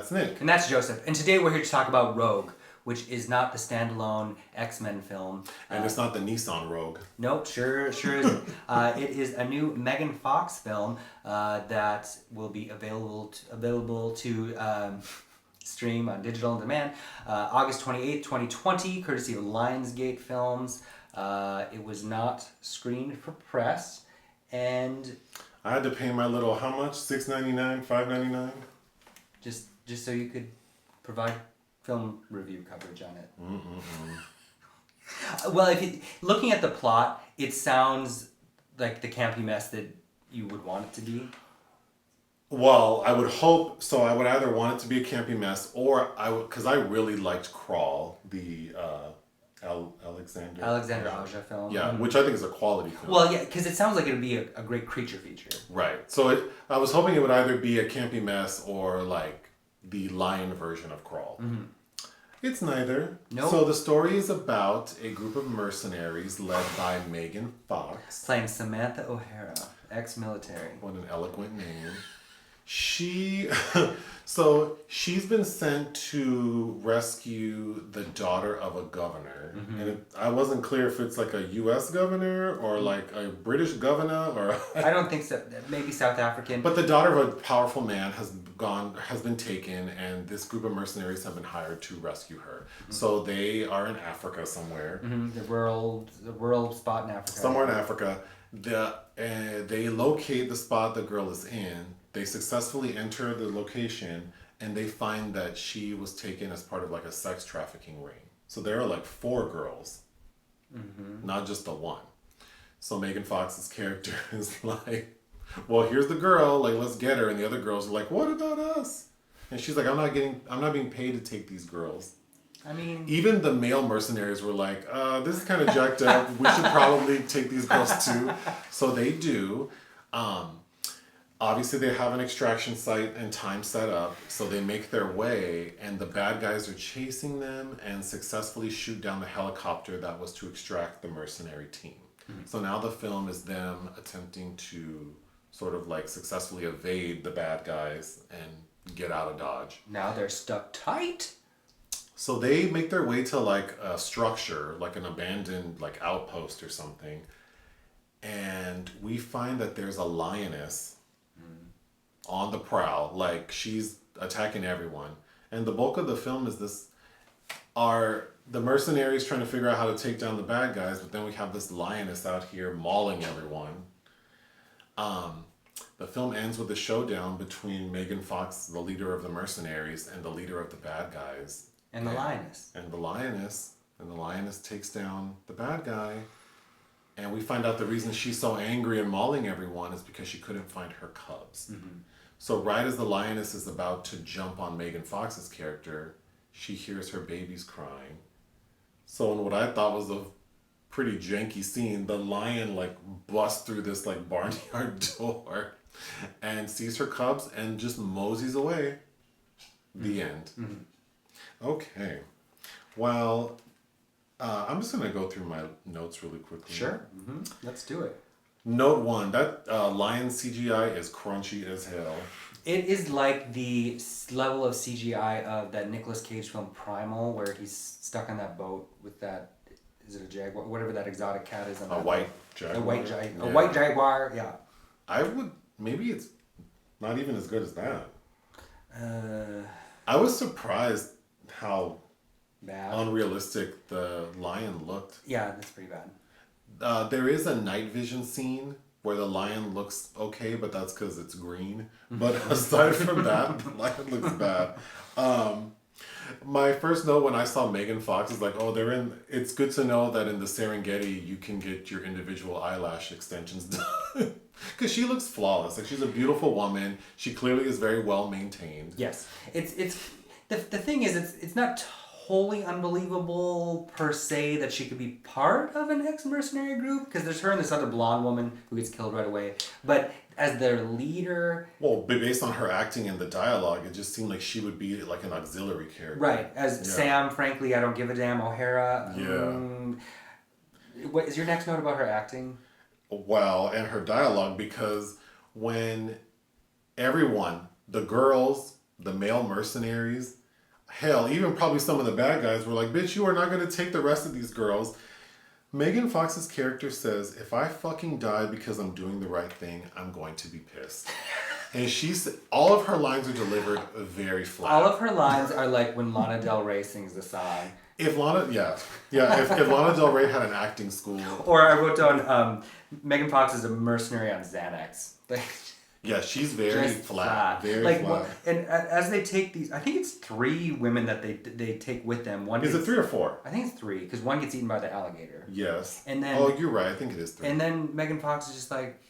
that's Nick. And that's Joseph. And today we're here to talk about Rogue, which is not the standalone X-Men film. And it's not the Nissan Rogue. Nope, sure isn't. It is a new Megan Fox film that will be available to stream on digital on demand August 28th, 2020, courtesy of Lionsgate Films. It was not screened for press, and I had to pay my little, how much? $6.99, $5.99? just so you could provide film review coverage on it. Well, looking at the plot, it sounds like the campy mess that you would want it to be. Well, I would hope so. I would either want it to be a campy mess, or because I really liked Crawl, the Alexander Aja film. Yeah, which I think is a quality film. Well, yeah, because it sounds like it would be a great creature feature. Right. So I was hoping it would either be a campy mess or like the lion version of Crawl. Mm-hmm. It's neither. Nope. So the story is about a group of mercenaries led by Megan Fox. Playing Samantha O'Hara, ex-military. What an eloquent name. She's been sent to rescue the daughter of a governor. Mm-hmm. And I wasn't clear if it's like a U.S. governor or like a British governor or... I don't think so. Maybe South African. But the daughter of a powerful man has been taken, and this group of mercenaries have been hired to rescue her. Mm-hmm. So they are in Africa somewhere. Mm-hmm. The rural spot in Africa. Somewhere in Africa. They locate the spot the girl is in. They successfully enter the location, and they find that she was taken as part of like a sex trafficking ring. So there are like 4 girls, not just the one. So Megan Fox's character is like, well, here's the girl, like, let's get her. And the other girls are like, what about us? And she's like, I'm not being paid to take these girls. I mean, even the male mercenaries were like, this is kind of jacked up. We should probably take these girls too. So they do. Obviously, they have an extraction site and time set up, so they make their way, and the bad guys are chasing them and successfully shoot down the helicopter that was to extract the mercenary team. Mm-hmm. So now the film is them attempting to sort of like successfully evade the bad guys and get out of Dodge. Now they're stuck tight. So they make their way to like a structure, like an abandoned like outpost or something, and we find that there's a lioness on the prowl, like she's attacking everyone. And the bulk of the film is the mercenaries trying to figure out how to take down the bad guys, but then we have this lioness out here mauling everyone. The film ends with a showdown between Megan Fox, the leader of the mercenaries, and the leader of the bad guys. And the lioness. And the lioness takes down the bad guy. And we find out the reason she's so angry and mauling everyone is because she couldn't find her cubs. Mm-hmm. So right as the lioness is about to jump on Megan Fox's character, she hears her babies crying. So in what I thought was a pretty janky scene, the lion like busts through this like barnyard door and sees her cubs and just moseys away. The end. Mm-hmm. Okay. Well, I'm just going to go through my notes really quickly. Sure. Mm-hmm. Let's do it. Note 1, that lion CGI is crunchy as hell. It is like the level of CGI of that Nicolas Cage film Primal, where he's stuck on that boat with that, is it a jaguar? Whatever that exotic cat is. On a white jaguar. A white jaguar, yeah. Maybe it's not even as good as that. I was surprised how unrealistic the lion looked. Yeah, that's pretty bad. There is a night vision scene where the lion looks okay, but that's because it's green. But aside from that, the lion looks bad. My first note when I saw Megan Fox is like, it's good to know that in the Serengeti you can get your individual eyelash extensions done. Because she looks flawless. Like, she's a beautiful woman. She clearly is very well maintained. Yes. It's the thing is, it's not wholly unbelievable per se that she could be part of an ex-mercenary group, because there's her and this other blonde woman who gets killed right away. But as their leader... Well, based on her acting and the dialogue, it just seemed like she would be like an auxiliary character. Right. As Sam, frankly, I don't give a damn, O'Hara. Yeah. What is your next note about her acting? Well, and her dialogue, because when everyone, the girls, the male mercenaries, hell, even probably some of the bad guys were like, bitch, you are not going to take the rest of these girls. Megan Fox's character says, if I fucking die because I'm doing the right thing, I'm going to be pissed. And all of her lines are delivered very flat. All of her lines are like when Lana Del Rey sings the song. If Lana Del Rey had an acting school. Or I wrote down, Megan Fox is a mercenary on Xanax. Like, yeah, she's very flat. Very like, flat. And as they take these, I think it's 3 women that they take with them. Is it 3 or 4? I think it's 3, because one gets eaten by the alligator. Yes. And then, oh, you're right. I think it is 3. And then Megan Fox is just like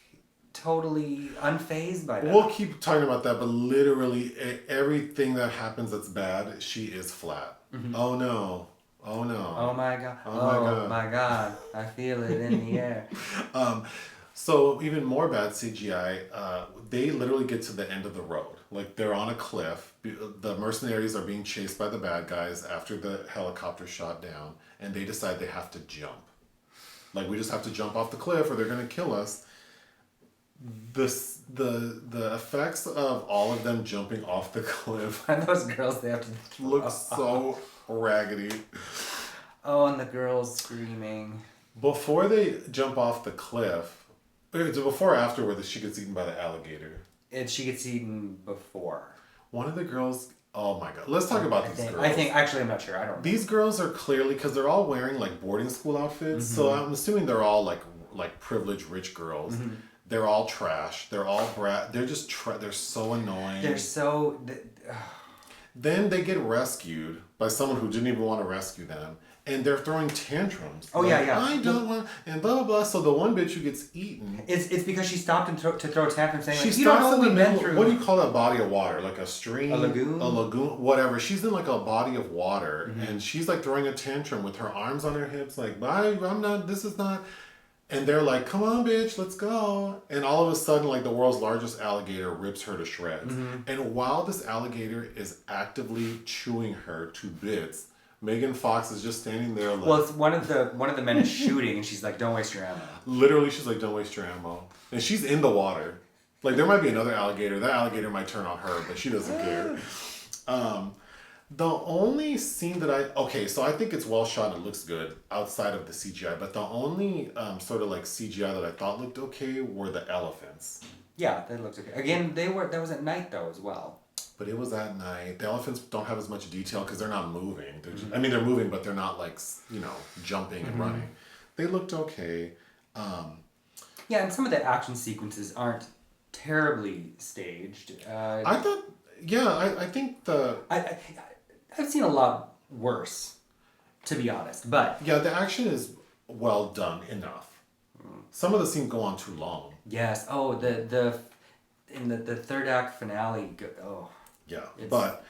totally unfazed by that. We'll keep talking about that, but literally everything that happens that's bad, she is flat. Mm-hmm. Oh no. Oh no. Oh my god. Oh my god. I feel it in the air. So even more bad CGI, they literally get to the end of the road. Like they're on a cliff. The mercenaries are being chased by the bad guys after the helicopter shot down, and they decide they have to jump. Like, we just have to jump off the cliff or they're going to kill us. The effects of all of them jumping off the cliff. And those girls, they have to look so raggedy. Oh, and the girls screaming. Before they jump off the cliff, before or after where she gets eaten by the alligator? And she gets eaten before. One of the girls, oh my god. Let's talk about these girls. I think, actually, I'm not sure. I don't know. These girls are clearly, because they're all wearing like boarding school outfits, so I'm assuming they're all like privileged rich girls. Mm-hmm. They're all trash. They're all brat. They're just they're so annoying. They're so. Then they get rescued by someone who didn't even want to rescue them, and they're throwing tantrums. Oh like, yeah. I don't want, and blah blah blah. So the one bitch who gets eaten. It's because she stopped to throw a tantrum, saying she like, you don't know what we've been through. What do you call that body of water? Like a stream, a lagoon, whatever. She's in like a body of water, and she's like throwing a tantrum with her arms on her hips, like, I'm not. This is not. And they're like, come on, bitch, let's go. And all of a sudden, like, the world's largest alligator rips her to shreds. Mm-hmm. And while this alligator is actively chewing her to bits, Megan Fox is just standing there like... Well, it's one of the men is shooting, and she's like, don't waste your ammo. Literally, she's like, don't waste your ammo. And she's in the water. Like, there might be another alligator. That alligator might turn on her, but she doesn't care. The only scene that so I think it's well shot and it looks good outside of the CGI, but the only sort of like CGI that I thought looked okay were the elephants. Yeah, that looks okay. Again, that was at night though as well. But it was at night. The elephants don't have as much detail because they're not moving. They're just, they're moving, but they're not like, jumping and running. They looked okay. Yeah, and some of the action sequences aren't terribly staged. I thought, I think I've seen a lot worse, to be honest, but... Yeah, the action is well done enough. Some of the scenes go on too long. Yes. Oh, in the third act finale... Oh. Yeah, but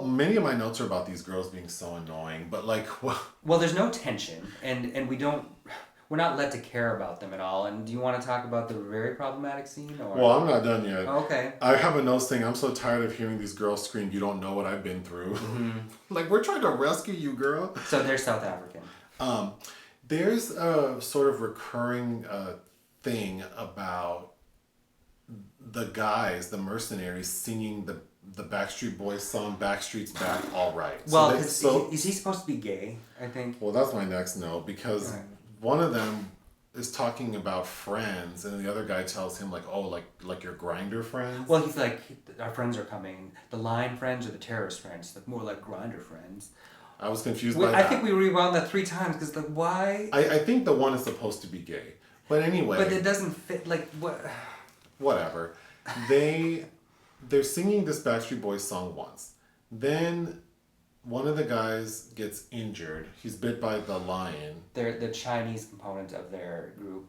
many of my notes are about these girls being so annoying, but like... Well, there's no tension, and we're not led to care about them at all. And do you want to talk about the very problematic scene? Or? Well, I'm not done yet. Okay. I have a note saying, I'm so tired of hearing these girls scream, you don't know what I've been through. Mm-hmm. Like, we're trying to rescue you, girl. So they're South African. There's a sort of recurring thing about the guys, the mercenaries, singing the Backstreet Boys song, Backstreet's Back, Alright. Well, is he supposed to be gay, I think? Well, that's my next note, because... Right. One of them is talking about friends, and the other guy tells him like, "Oh, like your Grindr friends." Well, he's like, "Our friends are coming. The line friends or the terrorist friends? Like more like Grindr friends." I was confused by that. I think we rewound that 3 times because like why? I think the one is supposed to be gay, but anyway. But it doesn't fit. Like what? Whatever. They're singing this Backstreet Boys song once, then. One of the guys gets injured. He's bit by the lion. They're the Chinese component of their group.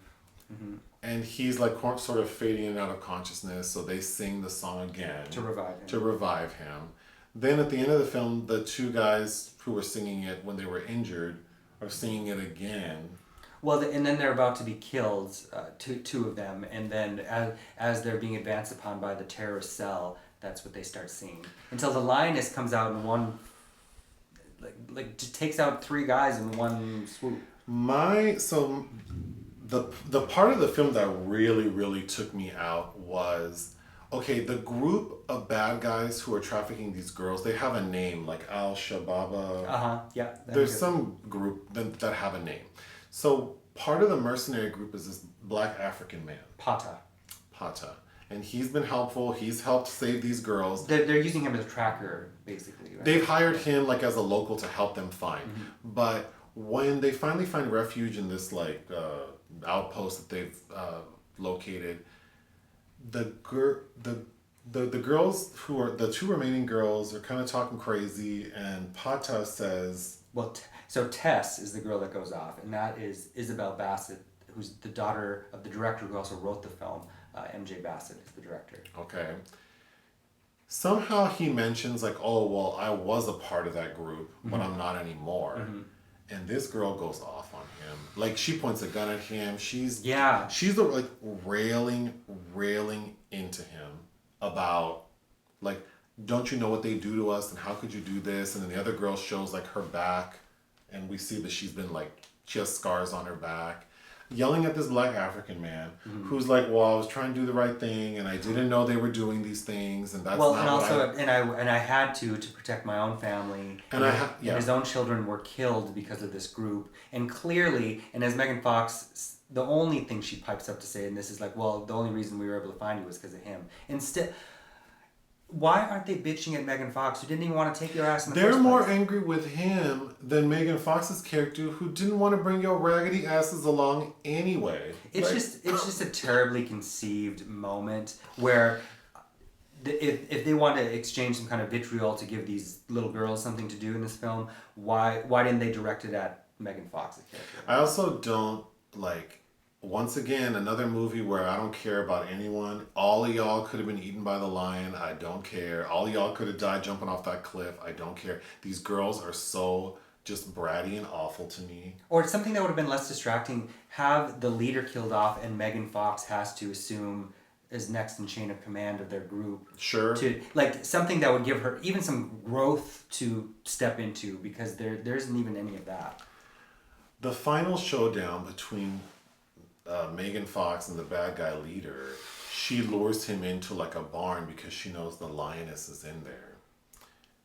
Mm-hmm. And he's like sort of fading in and out of consciousness, so they sing the song again. To revive him. Then at the end of the film, the 2 guys who were singing it when they were injured are singing it again. Well, and then they're about to be killed, 2 of them, and then as they're being advanced upon by the terrorist cell, that's what they start singing. Until the lioness comes out in one... Like just takes out 3 guys in one swoop. The part of the film that really, really took me out was Okay, the group of bad guys who are trafficking these girls, they have a name, like Al-Shabaab. Yeah. There's some group that have a name. So part of the mercenary group is this black African man. Pata. And he's been helpful. He's helped save these girls. They're using him as a tracker, basically. Right? They've hired him like as a local to help them find. But when they finally find refuge in this like outpost that they've located, the girls who are the two remaining girls are kind of talking crazy, and Pata says, well, so Tess is the girl that goes off, and that is Isabel Bassett, who's the daughter of the director who also wrote the film. MJ Bassett is the director. Okay. Somehow he mentions like, oh well, I was a part of that group, but I'm not anymore. And this girl goes off on him. Like she points a gun at him. She's like railing into him about like, don't you know what they do to us and how could you do this? And then the other girl shows like her back, and we see that she's been like, she has scars on her back, yelling at this black African man who's like, well, I was trying to do the right thing and I didn't know they were doing these things, and that's and I had to protect my own family, and his own children were killed because of this group, and clearly, and as Megan Fox, the only thing she pipes up to say in this is like, well, the only reason we were able to find you was because of him. Instead, why aren't they bitching at Megan Fox, who didn't even want to take your ass in the first place? They're more angry with him than Megan Fox's character, who didn't want to bring your raggedy asses along anyway. It's just a terribly conceived moment where if they want to exchange some kind of vitriol to give these little girls something to do in this film, why didn't they direct it at Megan Fox's character? I also don't like. Once again, another movie where I don't care about anyone. All of y'all could have been eaten by the lion. I don't care. All of y'all could have died jumping off that cliff. I don't care. These girls are so just bratty and awful to me. Or something that would have been less distracting, have the leader killed off and Megan Fox has to assume is next in chain of command of their group. Sure. To like something that would give her even some growth to step into, because there isn't even any of that. The final showdown between Megan Fox and the bad guy leader, she lures him into like a barn because she knows the lioness is in there,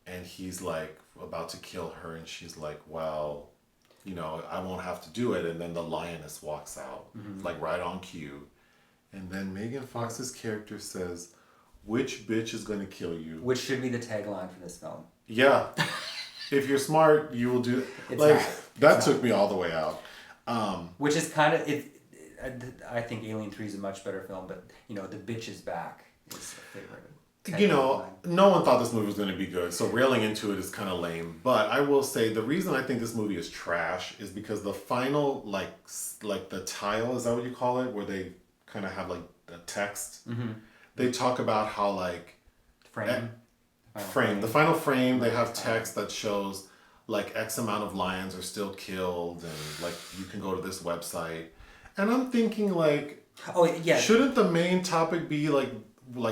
and he's like about to kill her, and she's like, well, you know, I won't have to do it. And then the lioness walks out like right on cue, and then Megan Fox's character says, which bitch is going to kill you? Which should be the tagline for this film. Yeah. If you're smart, you will do it. Like that took me all the way out. Which is kind of it. I think Alien 3 is a much better film, but you know, the bitch is back is a favorite. You know, no one thought this movie was going to be good, so railing into it is kind of lame. But I will say the reason I think this movie is trash is because the final like the tile, is that what you call it, where they kind of have like the text. They talk about how like the final frame they have text that shows like X amount of lions are still killed, and like you can go to this website. And I'm thinking like, shouldn't the main topic be like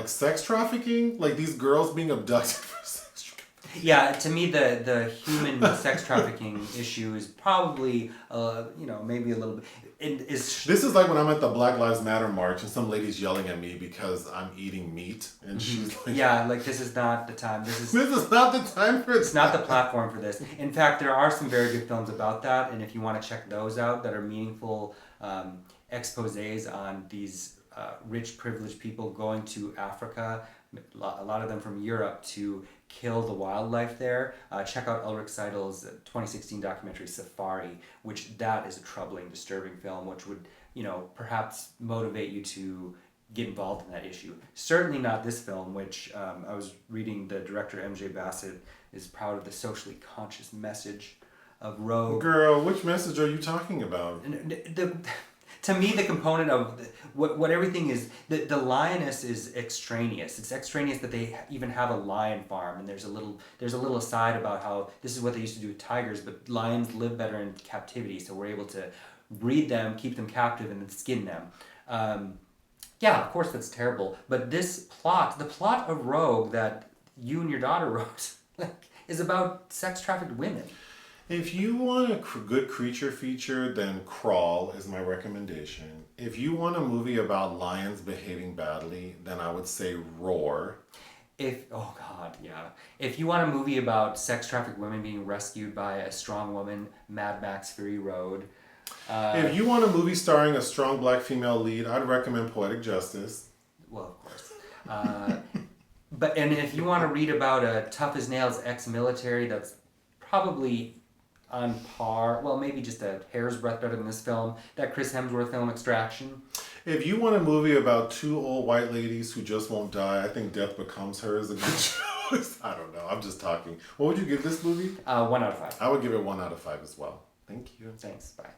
sex trafficking? Like these girls being abducted for sex trafficking? Yeah, to me the human sex trafficking issue is probably maybe a little bit. This is like when I'm at the Black Lives Matter march and some lady's yelling at me because I'm eating meat, and she's like, this is not the time. This is not the time for it. It's not the platform for this. In fact, there are some very good films about that, and if you want to check those out, that are meaningful exposés on these rich, privileged people going to Africa, a lot of them from Europe, to kill the wildlife there. Check out Ulrich Seidl's 2016 documentary Safari, which that is a troubling, disturbing film, which would, perhaps motivate you to get involved in that issue. Certainly not this film, which I was reading, the director MJ Bassett is proud of the socially conscious message of Rogue. Girl, which message are you talking about? To me, the component of what everything is, the lioness is extraneous. It's extraneous that they even have a lion farm, and there's a little aside about how this is what they used to do with tigers, but lions live better in captivity, so we're able to breed them, keep them captive, and then skin them. Of course that's terrible, but the plot of Rogue that you and your daughter wrote, is about sex trafficked women. If you want a good creature feature, then Crawl is my recommendation. If you want a movie about lions behaving badly, then I would say Roar. If you want a movie about sex trafficked women being rescued by a strong woman, Mad Max Fury Road. If you want a movie starring a strong black female lead, I'd recommend Poetic Justice. Well, of course. And if you want to read about a tough as nails ex-military that's probably on par, well, maybe just a hair's breadth better than this film, that Chris Hemsworth film, Extraction. If you want a movie about two old white ladies who just won't die, I think Death Becomes Her is a good choice. I don't know. I'm just talking. What would you give this movie? 1 out of 5. I would give it 1 out of 5 as well. Thank you. Thanks. Bye.